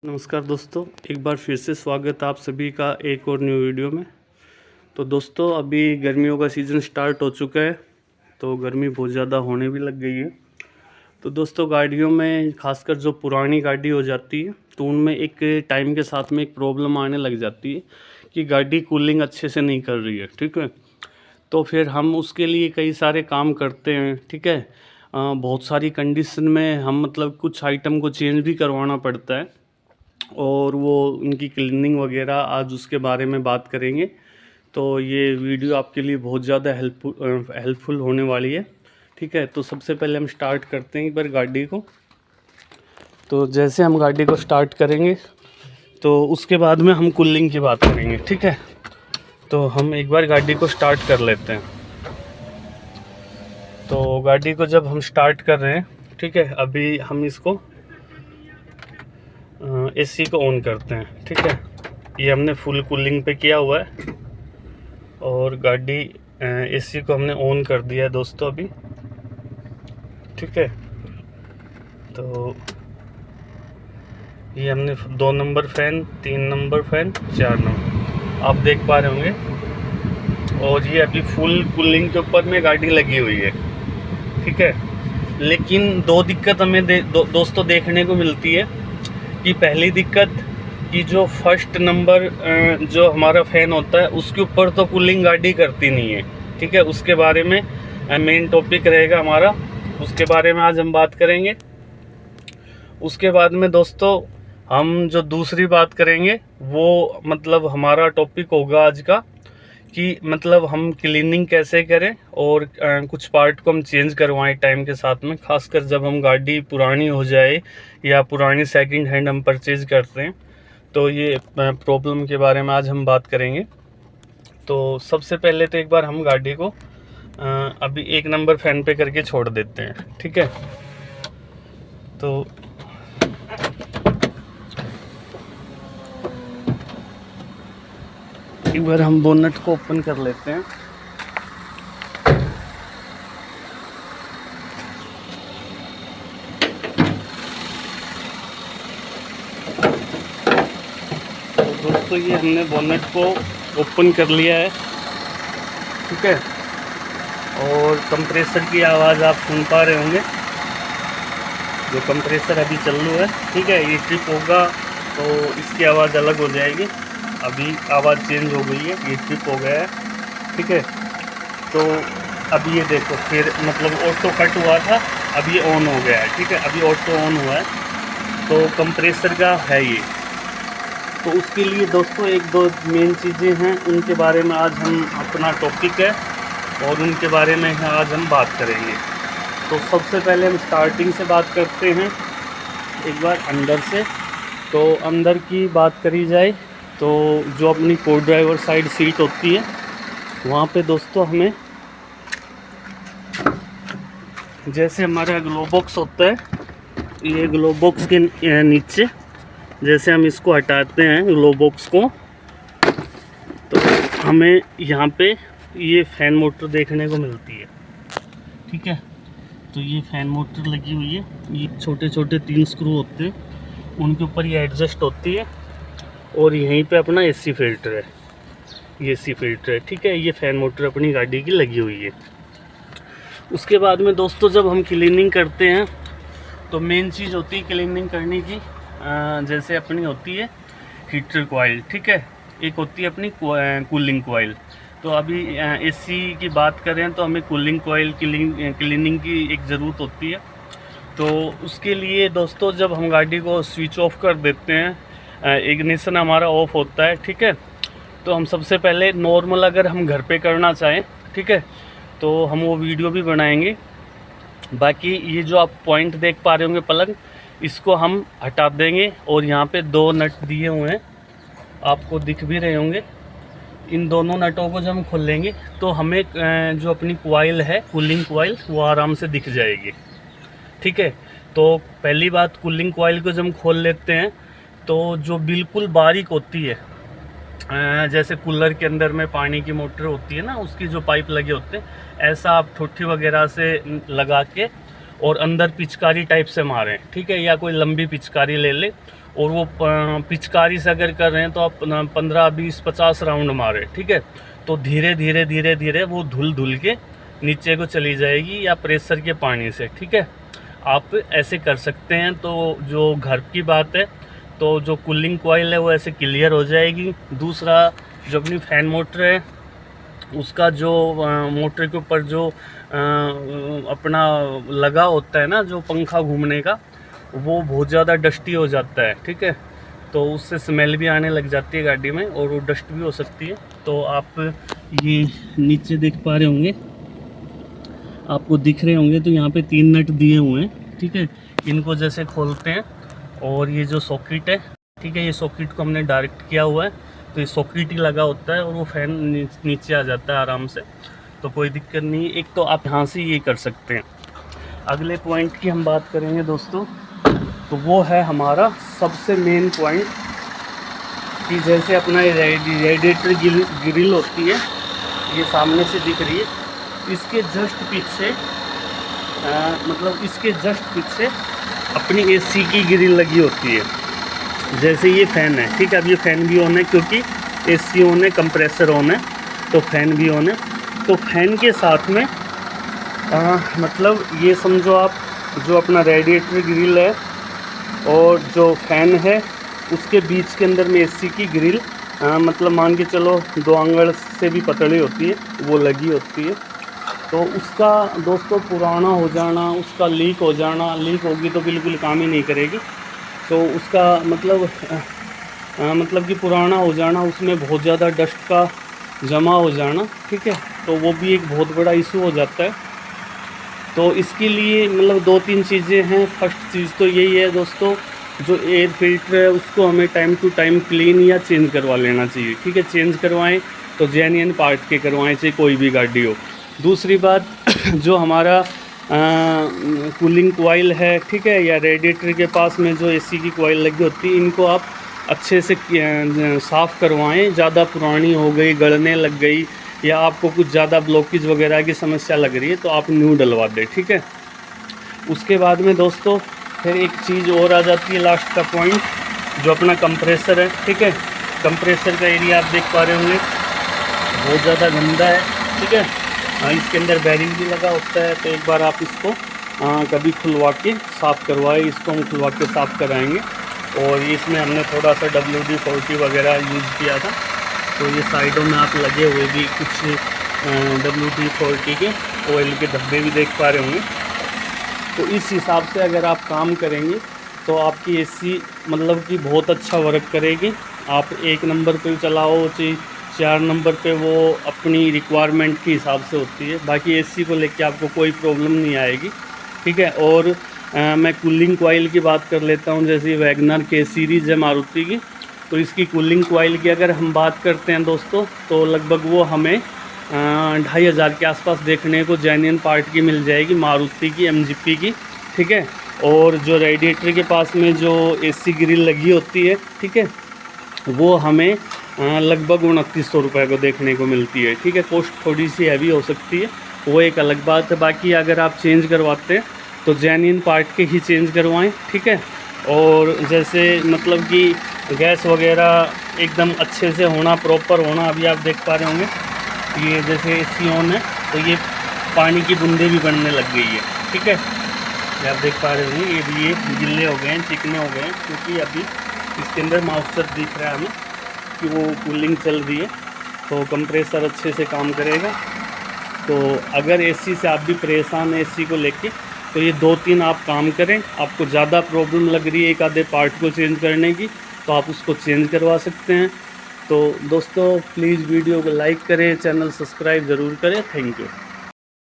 नमस्कार दोस्तों, एक बार फिर से स्वागत है आप सभी का एक और न्यू वीडियो में। तो दोस्तों, अभी गर्मियों का सीज़न स्टार्ट हो चुका है, तो गर्मी बहुत ज़्यादा होने भी लग गई है। तो दोस्तों, गाड़ियों में खासकर जो पुरानी गाड़ी हो जाती है तो उनमें एक टाइम के साथ में एक प्रॉब्लम आने लग जाती है कि गाड़ी कूलिंग अच्छे से नहीं कर रही है। ठीक है, तो फिर हम उसके लिए कई सारे काम करते हैं। ठीक है, बहुत सारी कंडीशन में हम मतलब कुछ आइटम को चेंज भी करवाना पड़ता है और वो उनकी क्लीनिंग वगैरह आज उसके बारे में बात करेंगे। तो ये वीडियो आपके लिए बहुत ज़्यादा हेल्पफुल होने वाली है। ठीक है, तो सबसे पहले हम स्टार्ट करते हैं एक बार गाड़ी को। तो जैसे हम गाड़ी को स्टार्ट करेंगे तो उसके बाद में हम कूलिंग की बात करेंगे। ठीक है, तो हम एक बार गाड़ी को स्टार्ट कर लेते हैं। तो गाड़ी को जब हम स्टार्ट कर रहे हैं, ठीक है, अभी हम इसको एसी को ऑन करते हैं। ठीक है, ये हमने फुल कूलिंग पे किया हुआ है और गाड़ी एसी को हमने ऑन कर दिया है दोस्तों अभी। ठीक है, तो ये हमने 2 number fan, 3 number fan, 4 number आप देख पा रहे होंगे। और ये अभी फुल कूलिंग के ऊपर में गाड़ी लगी हुई है। ठीक है, लेकिन दो दिक्कत हमें दोस्तों देखने को मिलती है कि पहली दिक्कत कि जो फर्स्ट नंबर जो हमारा फ़ैन होता है उसके ऊपर तो कूलिंग गाड़ी करती नहीं है। ठीक है, उसके बारे में मेन टॉपिक रहेगा हमारा, उसके बारे में आज हम बात करेंगे। उसके बाद में दोस्तों हम जो दूसरी बात करेंगे वो मतलब हमारा टॉपिक होगा आज का कि मतलब हम क्लीनिंग कैसे करें और कुछ पार्ट को हम चेंज करवाएं टाइम के साथ में, खासकर जब हम गाड़ी पुरानी हो जाए या पुरानी सेकंड हैंड हम परचेज़ करते हैं। तो ये प्रॉब्लम के बारे में आज हम बात करेंगे। तो सबसे पहले तो एक बार हम गाड़ी को अभी 1 नंबर फ़ैन पे करके छोड़ देते हैं। ठीक है, तो एक बार हम बोनट को ओपन कर लेते हैं। तो दोस्तों, ये हमने बोनट को ओपन कर लिया है। ठीक है, और कंप्रेसर की आवाज़ आप सुन पा रहे होंगे, जो कंप्रेसर अभी चालू है। ठीक है, ये ट्रिप होगा तो इसकी आवाज़ अलग हो जाएगी। अभी आवाज़ चेंज हो गई है, ये ट्रिप हो गया है। ठीक है, तो अभी ये देखो फिर मतलब ऑटो कट हुआ था, अभी ये ऑन हो गया है। ठीक है, अभी ऑटो ऑन हुआ है, तो कंप्रेसर का है ये। तो उसके लिए दोस्तों 1-2 मेन चीज़ें हैं, उनके बारे में आज हम अपना टॉपिक है और उनके बारे में आज हम बात करेंगे। तो सबसे पहले हम स्टार्टिंग से बात करते हैं एक बार अंदर से। तो अंदर की बात करी जाए तो जो अपनी को ड्राइवर साइड सीट होती है वहाँ पे दोस्तों हमें जैसे हमारा ग्लो बॉक्स होता है, ये ग्लो बॉक्स के नीचे जैसे हम इसको हटाते हैं ग्लो बॉक्स को, तो हमें यहाँ पे ये फ़ैन मोटर देखने को मिलती है। ठीक है, तो ये फ़ैन मोटर लगी हुई है। ये छोटे छोटे 3 स्क्रू होते हैं, उनके ऊपर ये एडजस्ट होती है और यहीं पे अपना एसी फिल्टर है, ये एसी फिल्टर है। ठीक है, ये फ़ैन मोटर अपनी गाड़ी की लगी हुई है। उसके बाद में दोस्तों जब हम क्लीनिंग करते हैं तो मेन चीज़ होती है क्लीनिंग करने की, जैसे अपनी होती है हीटर कॉइल। ठीक है, एक होती है अपनी कूलिंग कॉइल। तो अभी एसी की बात करें तो हमें कूलिंग कॉइल क्लीनिंग की एक ज़रूरत होती है। तो उसके लिए दोस्तों जब हम गाड़ी को स्विच ऑफ कर देते हैं, इग्निशन हमारा ऑफ होता है। ठीक है, तो हम सबसे पहले नॉर्मल अगर हम घर पे करना चाहें, ठीक है, तो हम वो वीडियो भी बनाएंगे। बाकी ये जो आप पॉइंट देख पा रहे होंगे प्लग, इसको हम हटा देंगे और यहाँ पे 2 नट दिए हुए हैं, आपको दिख भी रहे होंगे। इन दोनों नटों को जब हम खोलेंगे तो हमें जो अपनी कॉइल है कूलिंग कॉइल वो आराम से दिख जाएगी। ठीक है, तो पहली बात कूलिंग कॉइल को जब हम खोल लेते हैं तो जो बिल्कुल बारीक होती है, जैसे कूलर के अंदर में पानी की मोटर होती है ना, उसकी जो पाइप लगे होते हैं, ऐसा आप ठुट्ठी वगैरह से लगा के और अंदर पिचकारी टाइप से मारें, ठीक है, या कोई लंबी पिचकारी ले ले और वो पिचकारी से अगर कर रहे हैं तो आप 15, 20, 50 राउंड मारें, ठीक है। तो धीरे धीरे धीरे धीरे वो धुल धुल के नीचे को चली जाएगी, या प्रेशर के पानी से, ठीक है। आप ऐसे कर सकते हैं। तो जो घर की बात है, तो जो कूलिंग कॉइल है वो ऐसे क्लियर हो जाएगी। दूसरा, जो अपनी फ़ैन मोटर है उसका जो मोटर के ऊपर जो अपना लगा होता है ना, जो पंखा घूमने का, वो बहुत ज़्यादा डस्टी हो जाता है, ठीक है। तो उससे स्मेल भी आने लग जाती है गाड़ी में, और वो डस्ट भी हो सकती है। तो आप ये नीचे देख पा रहे होंगे, आपको दिख रहे होंगे, तो यहाँ पे 3 नट दिए हुए हैं, ठीक है। इनको जैसे खोलते हैं, और ये जो सॉकेट है, ठीक है, ये सॉकेट को हमने डायरेक्ट किया हुआ है, तो ये सॉकेट ही लगा होता है और वो फैन नीचे आ जाता है आराम से, तो कोई दिक्कत नहीं। एक तो आप यहाँ से ये कर सकते हैं। अगले पॉइंट की हम बात करेंगे दोस्तों, तो वो है हमारा सबसे मेन पॉइंट, कि जैसे अपना रेडिएटर ग्रिल होती है, ये सामने से दिख रही है, इसके जस्ट पीछे मतलब इसके जस्ट पीछे अपनी एसी की ग्रिल लगी होती है। जैसे ये फ़ैन है, ठीक है, अब ये फ़ैन भी ऑन है क्योंकि एसी ऑन है, कंप्रेसर ऑन है, तो फ़ैन भी ऑन है। तो फ़ैन के साथ में मतलब ये समझो आप, जो अपना रेडिएटर ग्रिल है और जो फ़ैन है, उसके बीच के अंदर में एसी की ग्रिल मतलब मान के चलो 2 आंगल से भी पतली होती है, वो लगी होती है। तो उसका दोस्तों पुराना हो जाना, उसका लीक हो जाना, लीक होगी तो बिल्कुल काम ही नहीं करेगी। तो उसका मतलब कि पुराना हो जाना, उसमें बहुत ज़्यादा डस्ट का जमा हो जाना, ठीक है, तो वो भी एक बहुत बड़ा इशू हो जाता है। तो इसके लिए मतलब 2-3 चीज़ें हैं। फर्स्ट चीज़ तो यही है दोस्तों, जो एयर फिल्टर है उसको हमें टाइम टू टाइम क्लीन या चेंज करवा लेना चाहिए, ठीक है। चेंज करवाएं तो जेन्युइन पार्ट के करवाएं, चाहे कोई भी गाड़ी हो। दूसरी बात, जो हमारा कूलिंग कॉइल है, ठीक है, या रेडिएटर के पास में जो एसी की कॉइल लगी होती है, इनको आप अच्छे से साफ़ करवाएं। ज़्यादा पुरानी हो गई, गलने लग गई, या आपको कुछ ज़्यादा ब्लॉकेज वगैरह की समस्या लग रही है, तो आप न्यू डलवा दें, ठीक है। उसके बाद में दोस्तों फिर एक चीज़ और आ जाती है, लास्ट का पॉइंट, जो अपना कंप्रेसर है, ठीक है। कंप्रेसर का एरिया आप देख पा रहे होंगे, बहुत ज़्यादा गंदा है, ठीक है। इसके अंदर बैरिंग भी लगा होता है, तो एक बार आप इसको कभी खुलवा के साफ़ करवाएं। इसको हम खुलवा के साफ़ कराएंगे। और इसमें हमने थोड़ा सा WD-40 वगैरह यूज़ किया था, तो ये साइडों में आप लगे हुए भी कुछ WD-40 के ऑयल के धब्बे भी देख पा रहे होंगे। तो इस हिसाब से अगर आप काम करेंगे तो आपकी एसी मतलब कि बहुत अच्छा वर्क करेगी। आप 1 नंबर पे चलाओ, चाहे 4 नंबर पे, वो अपनी रिक्वायरमेंट के हिसाब से होती है। बाकी एसी को लेके आपको कोई प्रॉब्लम नहीं आएगी, ठीक है। और मैं कूलिंग कॉइल की बात कर लेता हूँ। जैसे वैगनर के सीरीज़ है मारुति की, तो इसकी कूलिंग कॉइल की अगर हम बात करते हैं दोस्तों, तो लगभग वो हमें 2500 के आसपास देखने को जेन्युइन पार्ट की मिल जाएगी, मारुति की MGP की, ठीक है। और जो रेडिएटर के पास में जो एसी ग्रिल लगी होती है, ठीक है, वो हमें लगभग 2900 रुपये को देखने को मिलती है, ठीक है। कॉस्ट थोड़ी सी हैवी हो सकती है, वो एक अलग बात है। बाकी अगर आप चेंज करवाते हैं तो जेन्युइन पार्ट के ही चेंज करवाएं, ठीक है। और जैसे मतलब कि गैस वगैरह एकदम अच्छे से होना, प्रॉपर होना। अभी आप देख पा रहे होंगे, ये जैसे एसी ऑन है तो ये पानी की बूंदें भी बनने लग गई है, ठीक है। ये आप देख पा रहे होंगे, ये भी ये गिल्ले हो गए हैं, चिकने हो गए हैं, क्योंकि अभी इसके अंदर मॉइस्चर दिख रहा है हमें कि वो कूलिंग चल रही है, तो कंप्रेसर अच्छे से काम करेगा। तो अगर एसी से आप भी परेशान हैं एसी को लेके, तो ये 2-3 आप काम करें। आपको ज़्यादा प्रॉब्लम लग रही है एक आधे पार्ट को चेंज करने की, तो आप उसको चेंज करवा सकते हैं। तो दोस्तों प्लीज़ वीडियो को लाइक करें, चैनल सब्सक्राइब ज़रूर करें। Thank you.